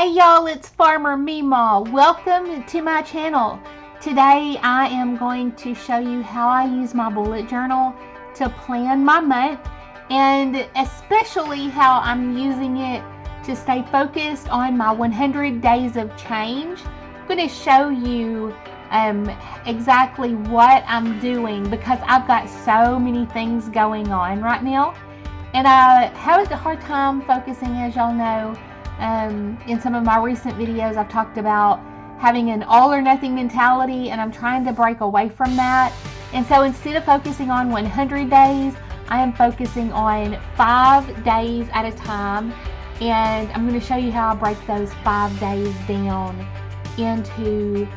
Hey y'all, it's Farmer MeeMaw. Welcome to my channel. Today I am going to show you how I use my bullet journal to plan my month, and especially how I'm using it to stay focused on my 100 days of change. I'm going to show you exactly what I'm doing because I've got so many things going on right now, and I have a hard time focusing, as y'all know. In some of my recent videos I've talked about having an all or nothing mentality, and I'm trying to break away from that. And so instead of focusing on 100 days, I am focusing on 5 days at a time, and I'm going to show you how I break those 5 days down into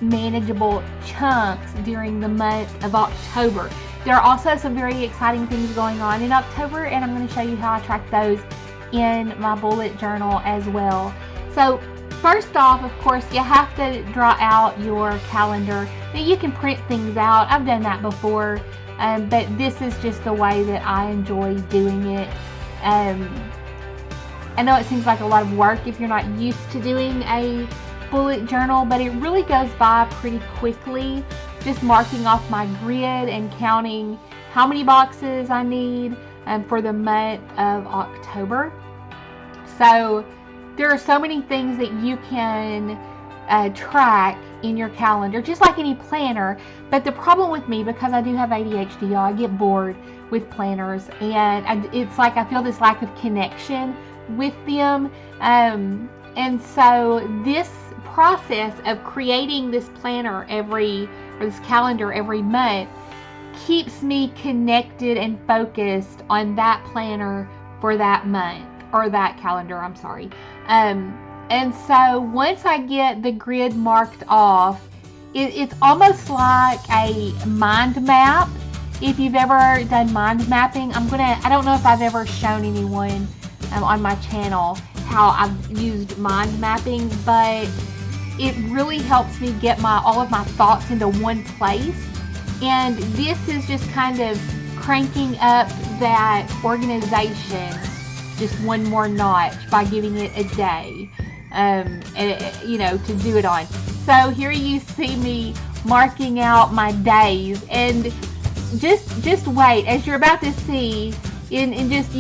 manageable chunks during the month of October. There are also some very exciting things going on in October, and I'm going to show you how I track those in my bullet journal as well. So first off, of course, you have to draw out your calendar. Now you can print things out. I've done that before, but this is just the way that I enjoy doing it. I know it seems like a lot of work if you're not used to doing a bullet journal, but it really goes by pretty quickly, just marking off my grid and counting how many boxes I need for the month of October. So there are so many things that you can track in your calendar, just like any planner. But the problem with me, because I do have ADHD, y'all, I get bored with planners, and it's like I feel this lack of connection with them. And so this process of creating this planner this calendar every month keeps me connected and focused on that planner for that month, or that calendar, I'm sorry. And so once I get the grid marked off, it's almost like a mind map. If you've ever done mind mapping, I don't know if I've ever shown anyone on my channel how I've used mind mapping, but it really helps me get all of my thoughts into one place. And this is just kind of cranking up that organization just one more notch by giving it a day, to do it on. So here you see me marking out my days, and just wait, as you're about to see, in just,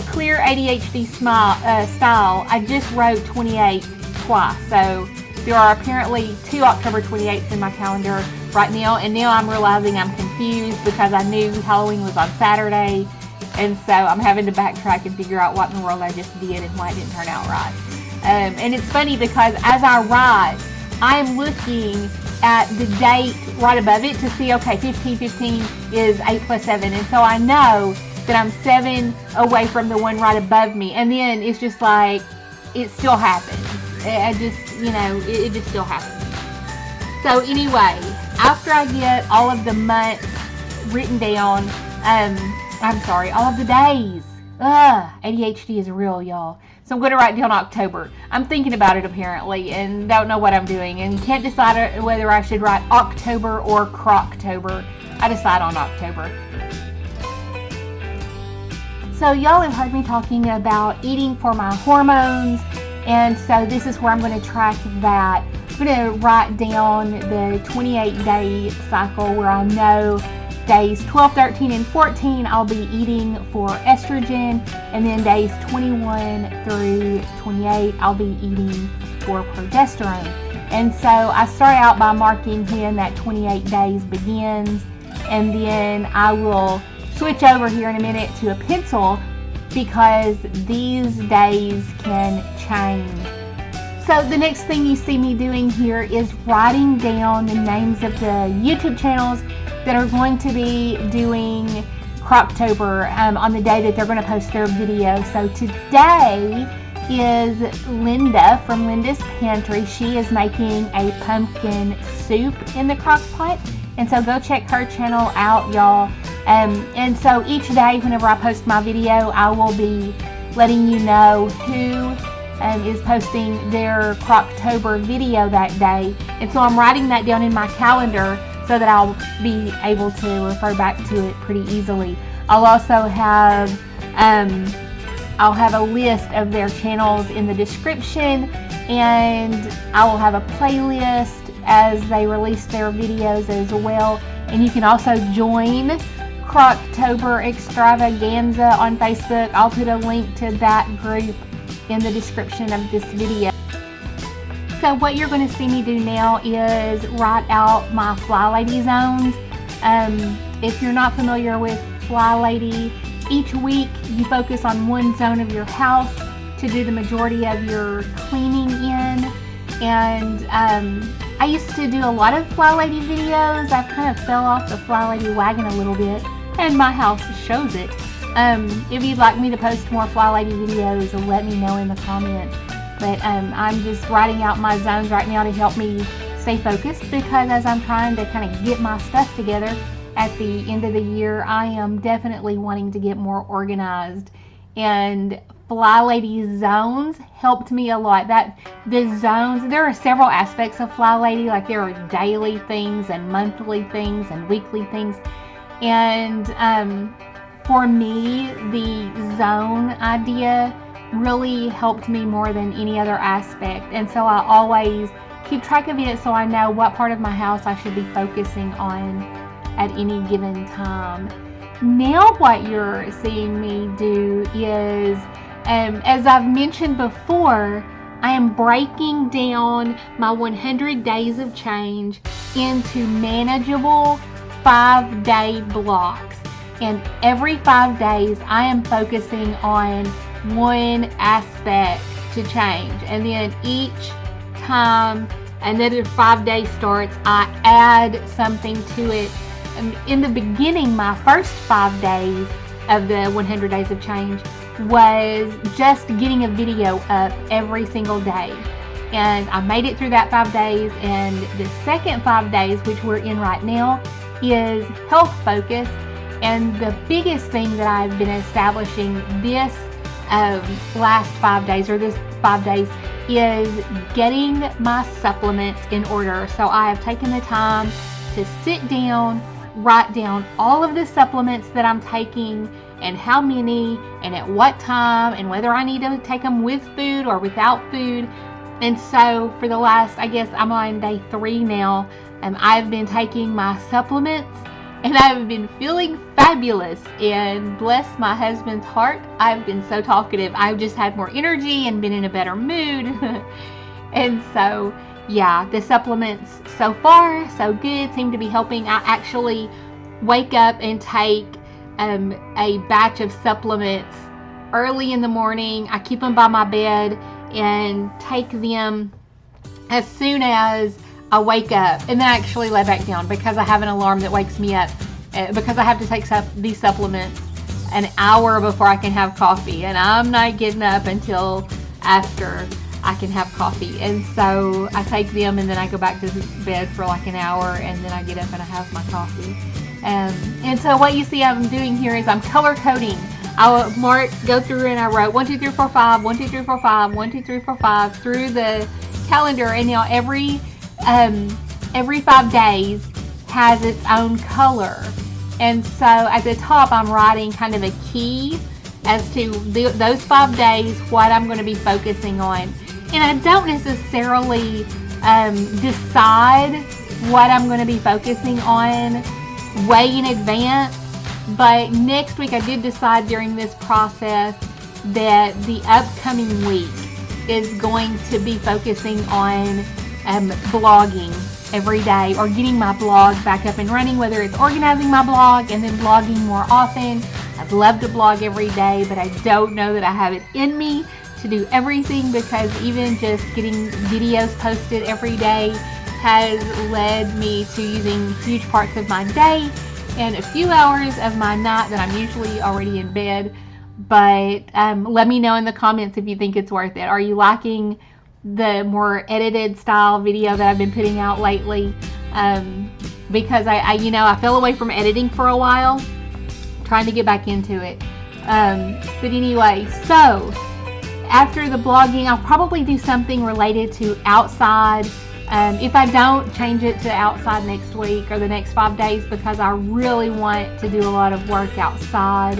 clear ADHD style, I just wrote 28 twice. So there are apparently 2 October 28th in my calendar right now, and now I'm realizing I'm confused because I knew Halloween was on Saturday, and so I'm having to backtrack and figure out what in the world I just did and why it didn't turn out right. And it's funny because as I write, I am looking at the date right above it to see, okay, 15/15 is 8 + 7, and so I know that I'm 7 away from the one right above me, and then it's just like, it still happens. It just still happens. So anyway, after I get all of the months written down, all of the days. ADHD is real, y'all. So I'm going to write down October. I'm thinking about it apparently and don't know what I'm doing and can't decide whether I should write October or Croctober. I decide on October. So y'all have heard me talking about eating for my hormones, and so this is where I'm going to track that. I'm going to write down the 28-day cycle where I know days 12, 13, and 14 I'll be eating for estrogen, and then days 21 through 28 I'll be eating for progesterone. And so I start out by marking when that 28 days begins, and then I will switch over here in a minute to a pencil because these days can change. So the next thing you see me doing here is writing down the names of the YouTube channels that are going to be doing Croctober on the day that they're going to post their video. So today is Linda from Linda's Pantry. She is making a pumpkin soup in the crock pot, and so go check her channel out, y'all. And so each day whenever I post my video, I will be letting you know who is posting their Croctober video that day. And so I'm writing that down in my calendar so that I'll be able to refer back to it pretty easily. I'll also have I'll have a list of their channels in the description, and I will have a playlist as they release their videos as well. And you can also join Croctober Extravaganza on Facebook. I'll put a link to that group in the description of this video. So what you're going to see me do now is write out my Flylady Zones. If you're not familiar with Flylady, each week you focus on one zone of your house to do the majority of your cleaning in. And I used to do a lot of Flylady videos. I kind of fell off the Flylady wagon a little bit, and my house shows it. If you'd like me to post more Flylady videos, let me know in the comments. But I'm just writing out my zones right now to help me stay focused, because as I'm trying to kind of get my stuff together at the end of the year, I am definitely wanting to get more organized. And Flylady Zones helped me a lot. The zones, there are several aspects of Flylady, like there are daily things and monthly things and weekly things. And for me, the zone idea really helped me more than any other aspect. And so I always keep track of it so I know what part of my house I should be focusing on at any given time. Now what you're seeing me do is, as I've mentioned before, I am breaking down my 100 days of change into manageable 5-day blocks. And every 5 days I am focusing on one aspect to change. And then each time another 5 day starts, I add something to it. In the beginning, my first 5 days of the 100 days of change was just getting a video up every single day. And I made it through that 5 days, and the second 5 days, which we're in right now, is health focused. And the biggest thing that I've been establishing this last 5 days, or this 5 days, is getting my supplements in order. So I have taken the time to sit down, write down all of the supplements that I'm taking and how many and at what time, and whether I need to take them with food or without food. And so for the last, I guess I'm on day 3 now, I've been taking my supplements, and I've been feeling fabulous. And bless my husband's heart, I've been so talkative. I've just had more energy and been in a better mood. And so yeah, the supplements so far so good, seem to be helping. I actually wake up and take a batch of supplements early in the morning. I keep them by my bed and take them as soon as I wake up, and then I actually lay back down because I have an alarm that wakes me up, because I have to take these supplements an hour before I can have coffee, and I'm not getting up until after I can have coffee. And so I take them, and then I go back to bed for like an hour, and then I get up and I have my coffee. And so what you see I'm doing here is I'm color coding. I'll go through and I wrote 1, 2, 3, 4, 5, 1, 2, 3, 4, 5, 1, 2, 3, 4, 5 through the calendar. And now every 5 days has its own color. And so at the top I'm writing kind of a key as to those 5 days, what I'm going to be focusing on. And I don't necessarily decide what I'm going to be focusing on way in advance, but next week I did decide during this process that the upcoming week is going to be focusing on blogging every day, or getting my blog back up and running, whether it's organizing my blog and then blogging more often. I'd love to blog every day, but I don't know that I have it in me to do everything, because even just getting videos posted every day has led me to using huge parts of my day and a few hours of my night that I'm usually already in bed. But let me know in the comments if you think it's worth it. Are you liking the more edited style video that I've been putting out lately? Because I fell away from editing for a while, trying to get back into it. But anyway, so after the blogging, I'll probably do something related to outside. If I don't, change it to outside next week or the next 5 days, because I really want to do a lot of work outside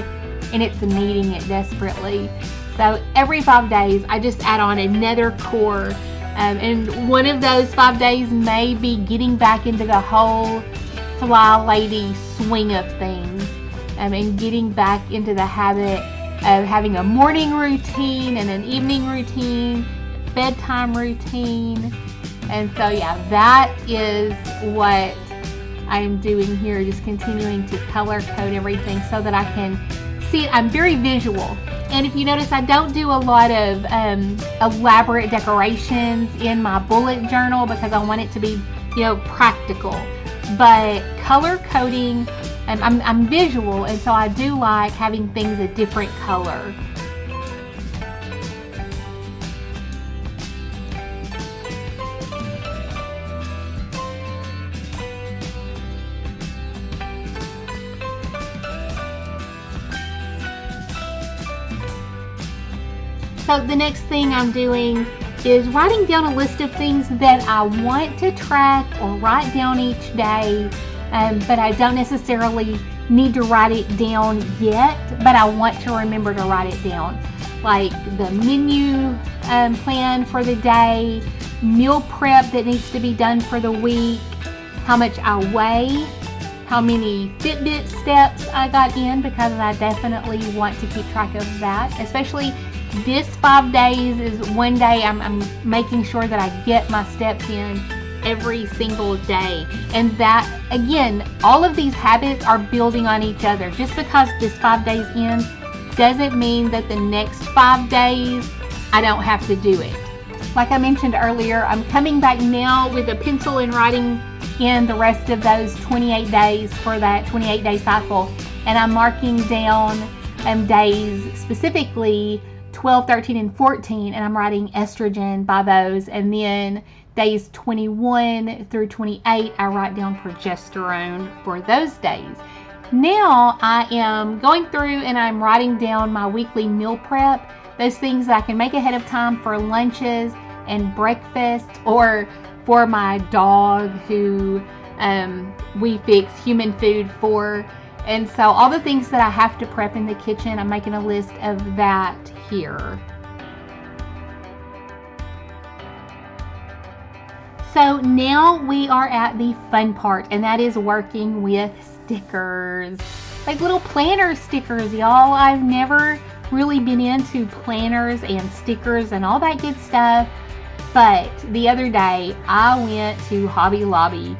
and it's needing it desperately. So every 5 days, I just add on another core. And one of those 5 days may be getting back into the whole Flylady swing of things, and getting back into the habit of having a morning routine and an evening routine, bedtime routine. And so yeah, that is what I'm doing here, just continuing to color code everything so that I can see it. I'm very visual. And if you notice, I don't do a lot of elaborate decorations in my bullet journal because I want it to be, practical. But color coding, I'm visual, and so I do like having things a different color. So the next thing I'm doing is writing down a list of things that I want to track or write down each day, but I don't necessarily need to write it down yet, but I want to remember to write it down. Like the menu plan for the day, meal prep that needs to be done for the week, how much I weigh, how many Fitbit steps I got in, because I definitely want to keep track of that. Especially this 5 days is one day I'm making sure that I get my steps in every single day. And that, again, all of these habits are building on each other. Just because this 5 days in doesn't mean that the next 5 days I don't have to do it. Like I mentioned earlier, I'm coming back now with a pencil and writing in the rest of those 28 days for that 28-day cycle. And I'm marking down days, specifically 12, 13, and 14, and I'm writing estrogen by those. And then days 21 through 28, I write down progesterone for those days. Now I am going through and I'm writing down my weekly meal prep, those things that I can make ahead of time for lunches and breakfast, or for my dog who we fix human food for. And so all the things that I have to prep in the kitchen, I'm making a list of that here. So now we are at the fun part, and that is working with stickers. Like little planner stickers, y'all. I've never really been into planners and stickers and all that good stuff. But the other day, I went to Hobby Lobby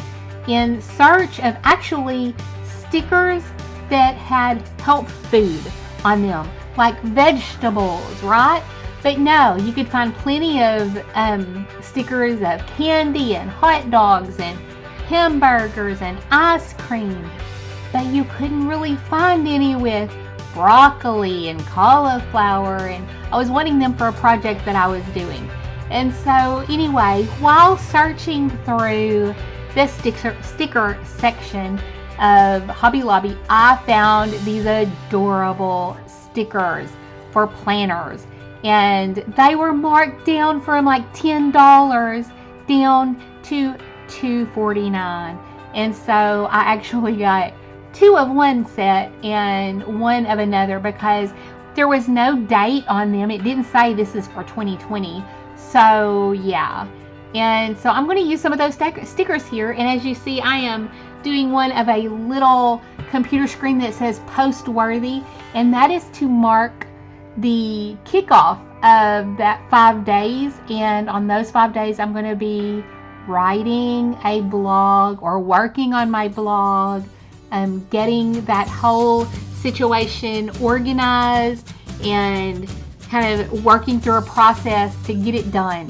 in search of actually stickers that had health food on them, like vegetables, right? But no, you could find plenty of stickers of candy and hot dogs and hamburgers and ice cream, but you couldn't really find any with broccoli and cauliflower, and I was wanting them for a project that I was doing. And so anyway, while searching through the sticker section of Hobby Lobby, I found these adorable stickers for planners, and they were marked down from like $10 down to $2.49. And so I actually got 2 of one set and 1 of another because there was no date on them. It didn't say this is for 2020. So yeah, and so I'm going to use some of those stickers here. And as you see, I am doing one of a little computer screen that says post worthy, and that is to mark the kickoff of that 5 days. And on those 5 days, I'm going to be writing a blog or working on my blog, getting that whole situation organized and kind of working through a process to get it done.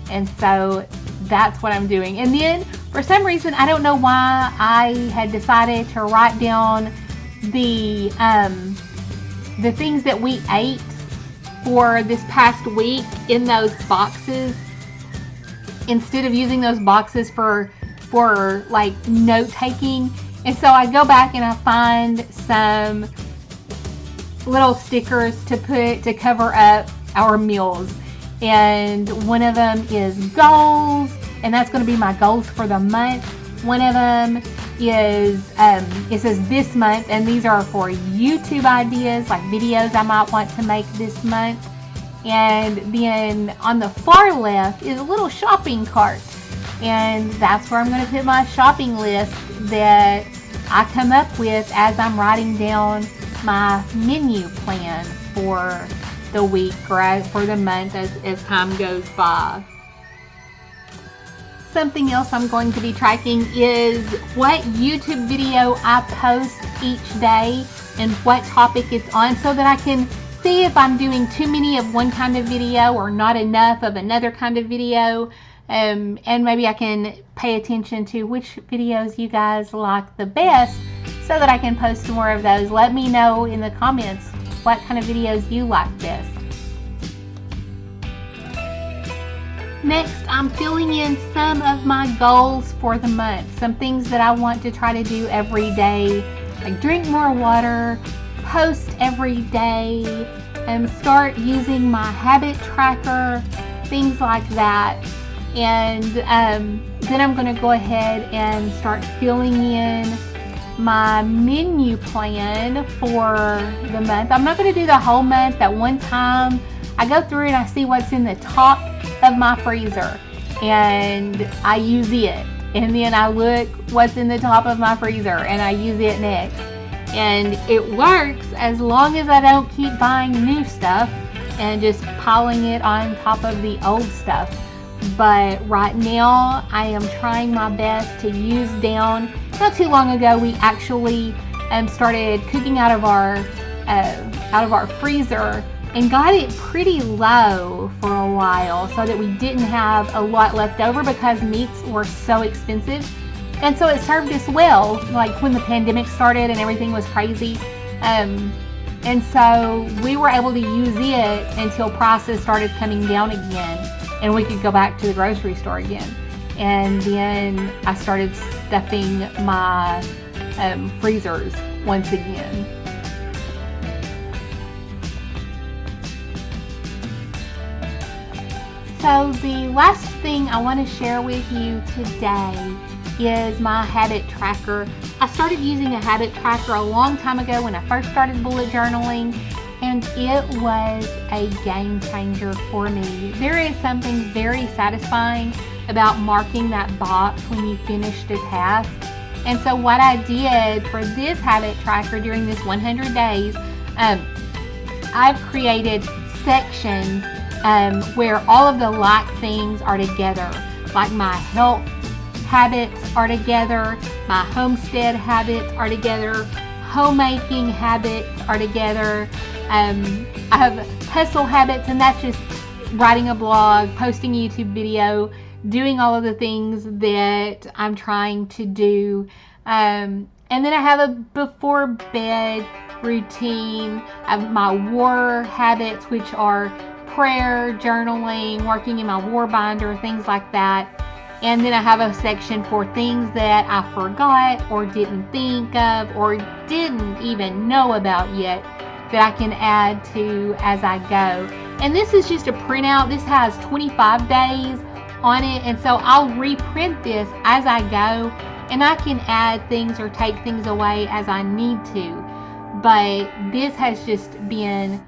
And so that's what I'm doing. And then for some reason, I don't know why, I had decided to write down the things that we ate for this past week in those boxes, instead of using those boxes for like note taking. And so I go back and I find some little stickers to put to cover up our meals, and one of them is goals, and that's going to be my goals for the month. One of them is it says this month, and these are for YouTube ideas, like videos I might want to make this month. And then on the far left is a little shopping cart. And that's where I'm going to put my shopping list that I come up with as I'm writing down my menu plan for the week or for the month as time goes by. Something else I'm going to be tracking is what YouTube video I post each day and what topic it's on, so that I can see if I'm doing too many of one kind of video or not enough of another kind of video. And maybe I can pay attention to which videos you guys like the best so that I can post more of those. Let me know in the comments what kind of videos you like best. Next, I'm filling in some of my goals for the month. Some things that I want to try to do every day, like drink more water, post every day, and start using my habit tracker, things like that. And then I'm going to go ahead and start filling in my menu plan for the month. I'm not going to do the whole month at one time. I go through and I see what's in the top of my freezer and I use it, and then I look what's in the top of my freezer and I use it next. And it works as long as I don't keep buying new stuff and just piling it on top of the old stuff. But right now I am trying my best to use down. Not too long ago we actually started cooking out of our freezer and got it pretty low for a while so that we didn't have a lot left over because meats were so expensive. And so it served us well, like when the pandemic started and everything was crazy. And so we were able to use it until prices started coming down again and we could go back to the grocery store again. And then I started stuffing my freezers once again. So the last thing I want to share with you today is my habit tracker. I started using a habit tracker a long time ago when I first started bullet journaling, and it was a game changer for me. There is something very satisfying about marking that box when you finished a task. And so what I did for this habit tracker during this 100 days, I've created sections where all of the like things are together. Like my health habits are together, my homestead habits are together, homemaking habits are together. I have hustle habits, and that's just writing a blog, posting a YouTube video, doing all of the things that I'm trying to do. And then I have a before bed routine. I have my war habits, which are prayer, journaling, working in my war binder, things like that. And then I have a section for things that I forgot or didn't think of or didn't even know about yet that I can add to as I go. And this is just a printout. This has 25 days on it, and so I'll reprint this as I go, and I can add things or take things away as I need to. But this has just been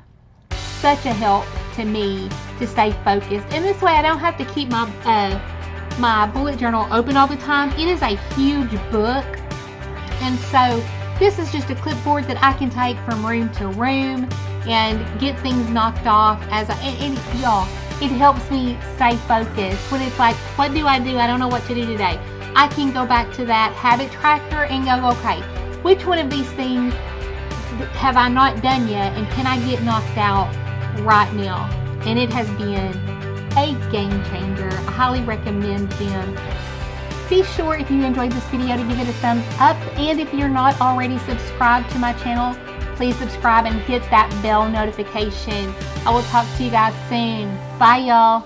such a help to me to stay focused, and this way I don't have to keep my my bullet journal open all the time. It is a huge book, and so this is just a clipboard that I can take from room to room and get things knocked off as and y'all, it helps me stay focused. When it's like, what do? I don't know what to do today. I can go back to that habit tracker and go, okay, which one of these things have I not done yet, and can I get knocked out right now? And it has been a game changer. I highly recommend them. Be sure, if you enjoyed this video, to give it a thumbs up, and if you're not already subscribed to my channel, please subscribe and hit that bell notification. I will talk to you guys soon. Bye, y'all.